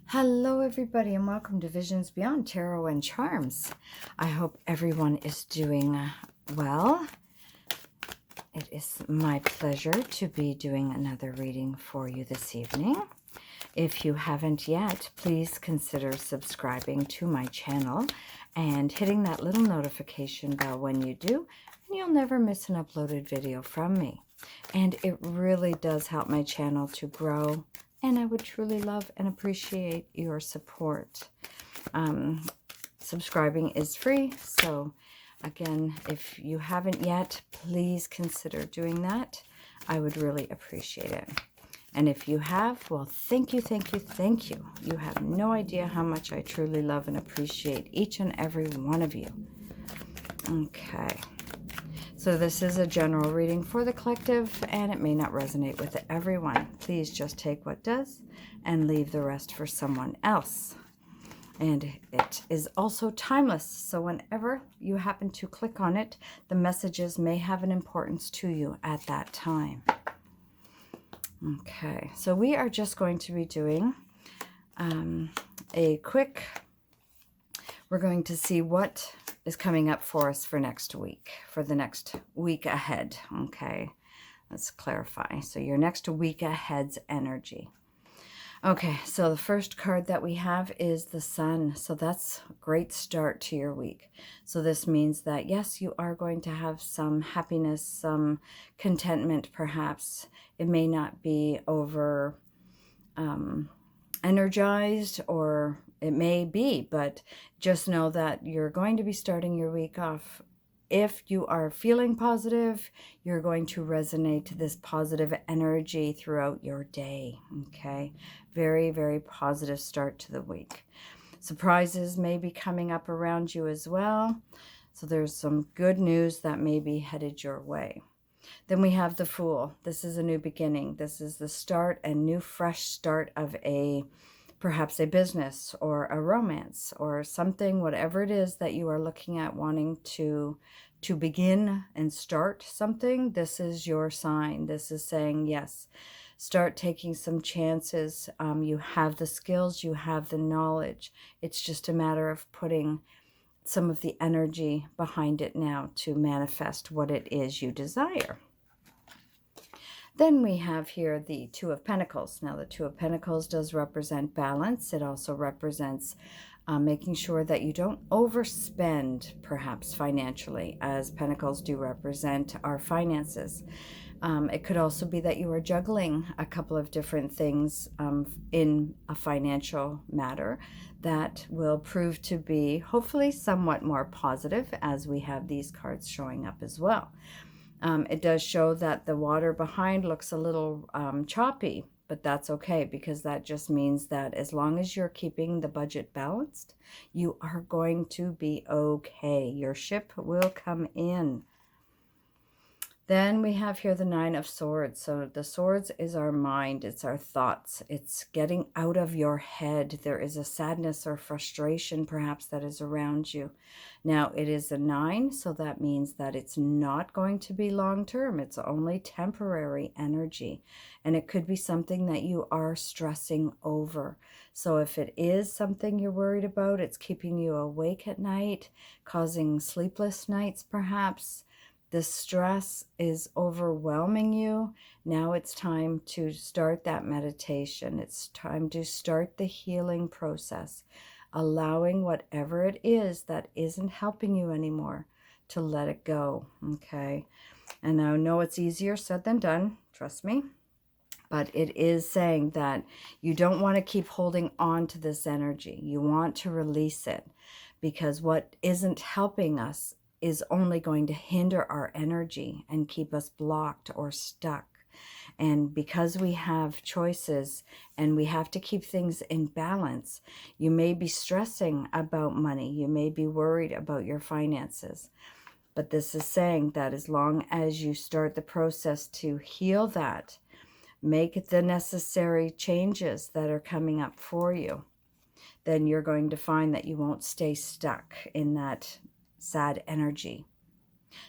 Hello, everybody, and welcome to Visions Beyond Tarot and Charms. I hope everyone is doing well. It is my pleasure to be doing another reading for you this evening. If you haven't yet, please consider subscribing to my channel and hitting that little notification bell when you do, and you'll never miss an uploaded video from me. And it really does help my channel to grow, and I would truly love and appreciate your support. Subscribing is free, so again, if you haven't yet, please consider doing that. I would really appreciate it. And if you have, well, thank you, thank you, thank you. You have no idea how much I truly love and appreciate each and every one of you. Okay. So this is a general reading for the collective, and it may not resonate with everyone. Please just take what does and leave the rest for someone else. And it is also timeless, so whenever you happen to click on it, the messages may have an importance to you at that time. Okay, so we are just going to be doing we're going to see what is coming up for us for next week, for the next week ahead. Okay, let's clarify. So your next week ahead's energy. Okay, so the first card that we have is the Sun. So that's a great start to your week. So this means that, yes, you are going to have some happiness, some contentment perhaps. It may not be over energized, or it may be, but just know that you're going to be starting your week off. If you are feeling positive, you're going to resonate this positive energy throughout your day, okay? Very, very positive start to the week. Surprises may be coming up around you as well. So there's some good news that may be headed your way. Then we have the Fool. This is a new beginning. This is the start, a new fresh start of perhaps a business or a romance or something, whatever it is that you are looking at wanting to begin and start something. This is your sign. This is saying, yes, start taking some chances. You have the skills, you have the knowledge. It's just a matter of putting some of the energy behind it now to manifest what it is you desire. Then we have here the Two of Pentacles. Now, the Two of Pentacles does represent balance. It also represents making sure that you don't overspend, perhaps financially, as Pentacles do represent our finances. It could also be that you are juggling a couple of different things in a financial matter that will prove to be hopefully somewhat more positive, as we have these cards showing up as well. It does show that the water behind looks a little choppy, but that's okay, because that just means that as long as you're keeping the budget balanced, you are going to be okay. Your ship will come in. Then we have here the Nine of Swords. So the swords is our mind. It's our thoughts. It's getting out of your head. There is a sadness or frustration perhaps that is around you. Now it is a 9, so that means that it's not going to be long term. It's only temporary energy. And it could be something that you are stressing over. So if it is something you're worried about, it's keeping you awake at night, causing sleepless nights perhaps. The stress is overwhelming you. Now it's time to start that meditation. It's time to start the healing process, allowing whatever it is that isn't helping you anymore to let it go, okay? And I know it's easier said than done, trust me, but it is saying that you don't want to keep holding on to this energy. You want to release it, because what isn't helping us is only going to hinder our energy and keep us blocked or stuck. And because we have choices and we have to keep things in balance, you may be stressing about money. You may be worried about your finances. But this is saying that as long as you start the process to heal that, make the necessary changes that are coming up for you, then you're going to find that you won't stay stuck in that sad energy.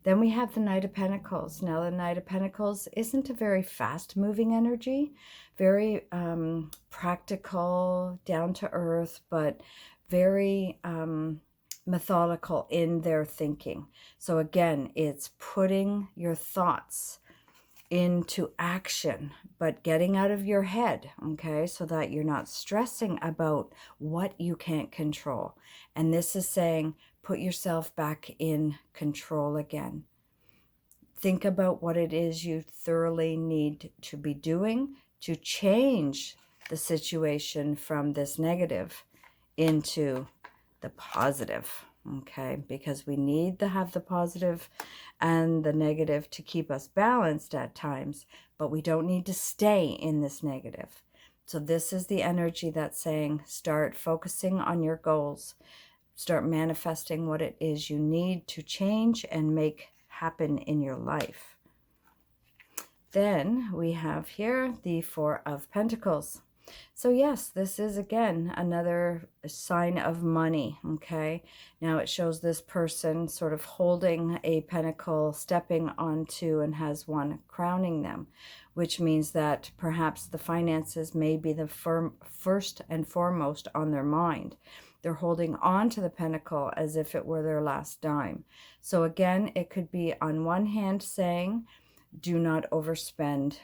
Then we have the Knight of Pentacles. Now, the Knight of Pentacles isn't a very fast-moving energy, very practical, down to earth, but very methodical in their thinking. So again, it's putting your thoughts into action, but getting out of your head, okay, so that you're not stressing about what you can't control. And this is saying, put yourself back in control again. Think about what it is you thoroughly need to be doing to change the situation from this negative into the positive, okay? Because we need to have the positive and the negative to keep us balanced at times, but we don't need to stay in this negative. So this is the energy that's saying, start focusing on your goals. Start manifesting what it is you need to change and make happen in your life. Then we have here the Four of Pentacles. So yes, this is again another sign of money, okay? Now it shows this person sort of holding a pentacle, stepping onto, and has one crowning them, which means that perhaps the finances may be the first and foremost on their mind. They're holding on to the pentacle as if it were their last dime. So again, it could be on one hand saying, do not overspend.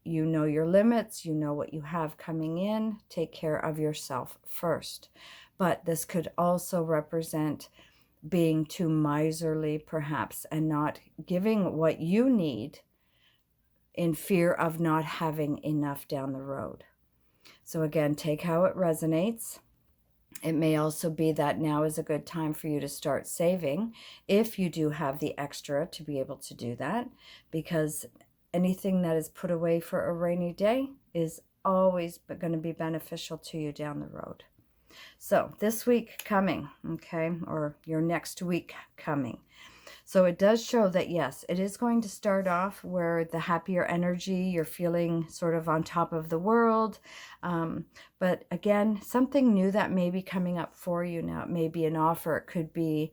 You know your limits, you know what you have coming in, take care of yourself first. But this could also represent being too miserly perhaps and not giving what you need in fear of not having enough down the road. So again, take how it resonates. It may also be that now is a good time for you to start saving if you do have the extra to be able to do that, because anything that is put away for a rainy day is always going to be beneficial to you down the road. So this week coming, okay, or your next week coming. So it does show that, yes, it is going to start off where the happier energy, you're feeling sort of on top of the world. But again, something new that may be coming up for you now. It may be an offer. It could be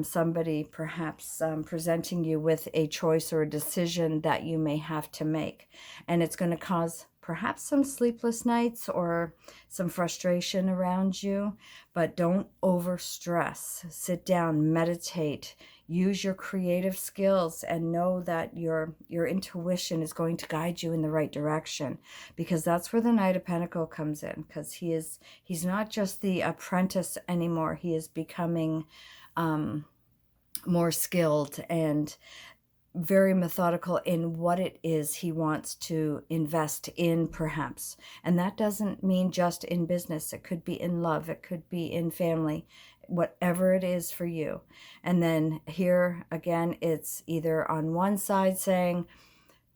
somebody perhaps presenting you with a choice or a decision that you may have to make. And it's going to cause perhaps some sleepless nights or some frustration around you, but don't overstress. Sit down, meditate, use your creative skills, and know that your intuition is going to guide you in the right direction, because that's where the Knight of Pentacles comes in, because he's not just the apprentice anymore. He is becoming more skilled and very methodical in what it is he wants to invest in, perhaps. And that doesn't mean just in business. It could be in love. It could be in family, whatever it is for you. And then here again, it's either on one side saying,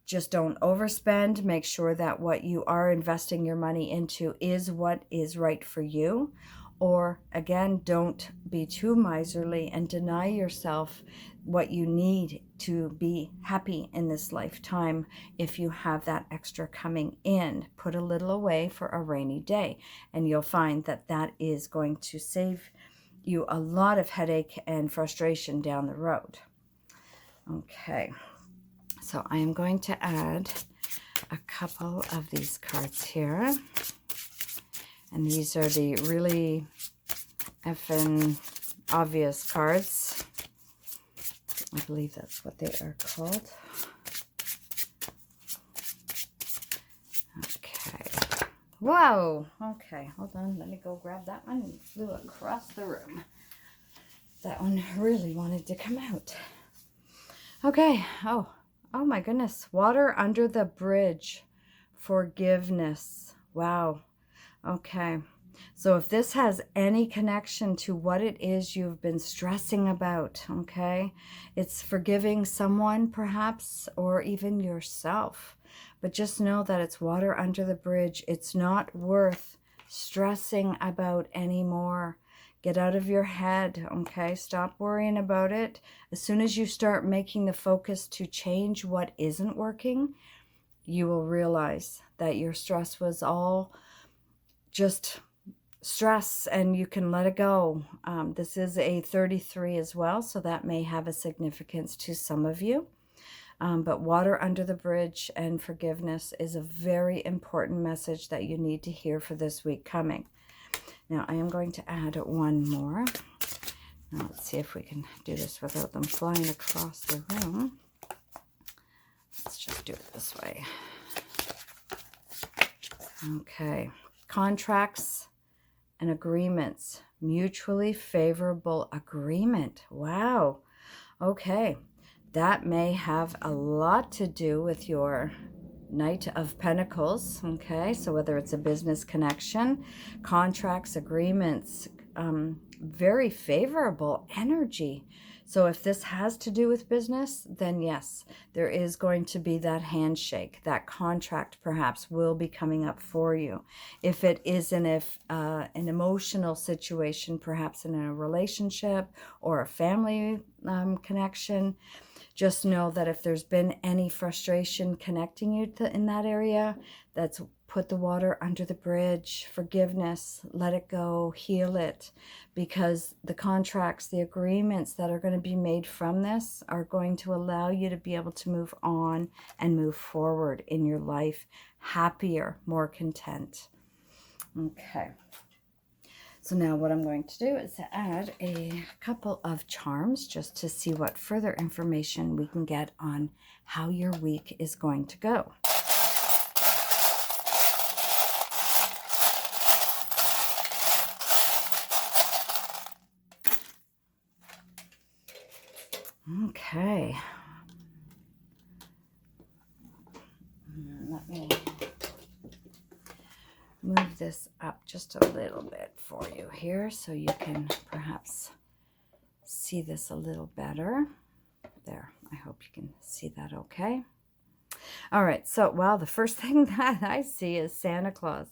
just don't overspend. Make sure that what you are investing your money into is what is right for you. Or again, don't be too miserly and deny yourself what you need to be happy in this lifetime. If you have that extra coming in, put a little away for a rainy day, and you'll find that that is going to save you a lot of headache and frustration down the road. Okay, so I am going to add a couple of these cards here. And these are the really effing obvious cards. I believe that's what they are called. Okay. Whoa. Okay, hold on. Let me go grab that one. It flew across the room. That one really wanted to come out. Okay. Oh my goodness. Water under the bridge. Forgiveness. Wow. Okay, so if this has any connection to what it is you've been stressing about, okay, it's forgiving someone perhaps, or even yourself. But just know that it's water under the bridge. It's not worth stressing about anymore. Get out of your head, okay? Stop worrying about it. As soon as you start making the focus to change what isn't working, you will realize that your stress was all just stress and you can let it go. This is a 33 as well, so that may have a significance to some of you. But water under the bridge and forgiveness is a very important message that you need to hear for this week coming. Now, I am going to add one more. Now, let's see if we can do this without them flying across the room. Let's just do it this way. Okay. Contracts and agreements. Mutually favorable agreement. Wow. Okay. That may have a lot to do with your Knight of Pentacles. Okay. So whether it's a business connection, contracts, agreements, very favorable energy. So if this has to do with business, then yes, there is going to be that handshake. That contract perhaps will be coming up for you. If it is in an emotional situation, perhaps in a relationship or a family connection, just know that if there's been any frustration connecting you in that area, that's put the water under the bridge, forgiveness, let it go, heal it, because the contracts, the agreements that are going to be made from this are going to allow you to be able to move on and move forward in your life, happier, more content. Okay. So now what I'm going to do is add a couple of charms just to see what further information we can get on how your week is going to go. Okay. Let me move this up just a little bit for you here so you can perhaps see this a little better. There, I hope you can see that okay. All right, so, well, the first thing that I see is Santa Claus.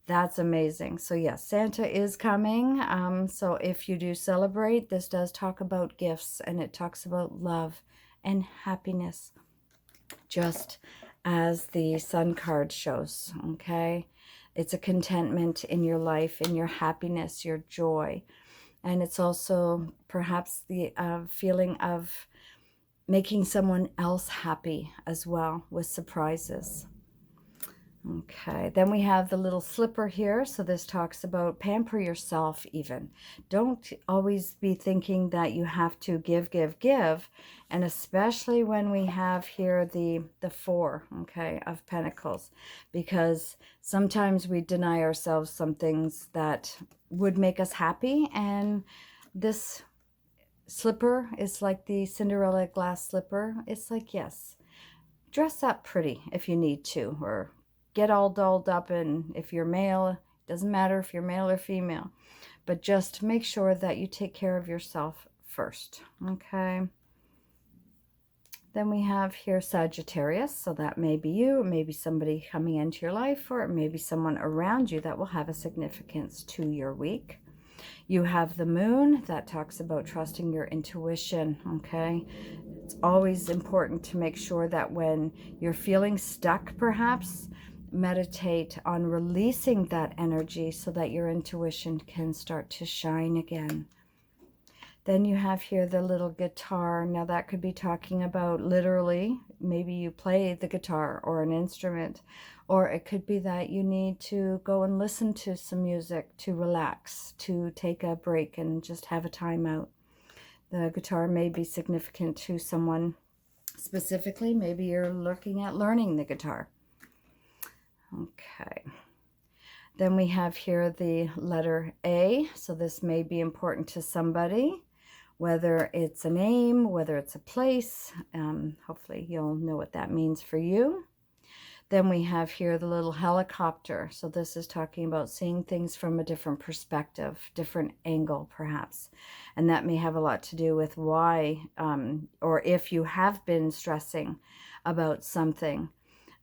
That's amazing. So, yes, Santa is coming. So if you do celebrate, this does talk about gifts, and it talks about love and happiness, just as the Sun card shows, okay? It's a contentment in your life, in your happiness, your joy. And it's also perhaps the feeling of making someone else happy as well with surprises. Okay, then we have the little slipper here. So this talks about pamper yourself even. Don't always be thinking that you have to give, give, give. And especially when we have here the four, okay, of Pentacles. Because sometimes we deny ourselves some things that would make us happy. And this slipper is like the Cinderella glass slipper. It's like, yes, dress up pretty if you need to, or get all dolled up, and if you're male, doesn't matter if you're male or female, but just make sure that you take care of yourself first, okay? Then we have here Sagittarius, so that may be you, it may be somebody coming into your life, or it may be someone around you that will have a significance to your week. You have the moon, that talks about trusting your intuition, okay? It's always important to make sure that when you're feeling stuck, perhaps, meditate on releasing that energy so that your intuition can start to shine again. Then you have here the little guitar. Now that could be talking about literally, maybe you play the guitar or an instrument, or it could be that you need to go and listen to some music to relax, to take a break and just have a time out. The guitar may be significant to someone specifically. Maybe you're looking at learning the guitar. Okay. Then we have here the letter A. So this may be important to somebody, whether it's a name, whether it's a place. Hopefully you'll know what that means for you. Then we have here the little helicopter. So this is talking about seeing things from a different perspective, different angle perhaps. And that may have a lot to do with why, or if you have been stressing about something,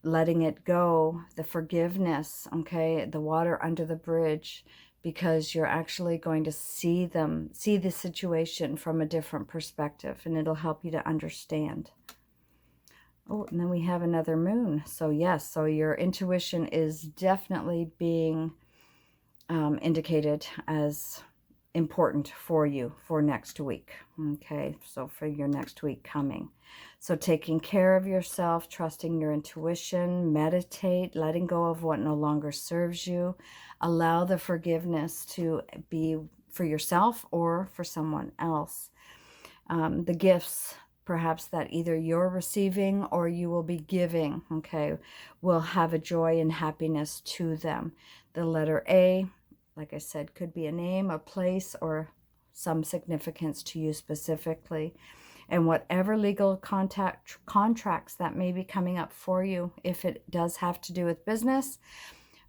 letting it go, the forgiveness, okay, the water under the bridge, because you're actually going to see the situation from a different perspective, and it'll help you to understand. Oh, and then we have another moon. So yes, so your intuition is definitely being indicated as important for you for next week. Okay, so for your next week coming. So taking care of yourself, trusting your intuition, meditate, letting go of what no longer serves you. Allow the forgiveness to be for yourself or for someone else. The gifts perhaps that either you're receiving or you will be giving, okay, will have a joy and happiness to them. The letter A, like I said, could be a name, a place, or some significance to you specifically. And whatever legal contracts that may be coming up for you, if it does have to do with business,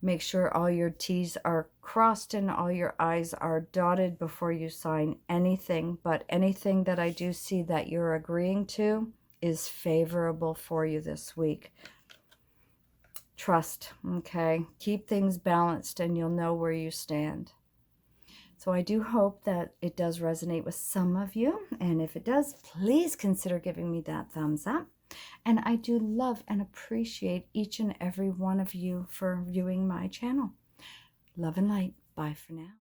make sure all your T's are crossed and all your I's are dotted before you sign anything. But anything that I do see that you're agreeing to is favorable for you this week. Trust, okay? Keep things balanced and you'll know where you stand. So I do hope that it does resonate with some of you. And if it does, please consider giving me that thumbs up. And I do love and appreciate each and every one of you for viewing my channel. Love and light. Bye for now.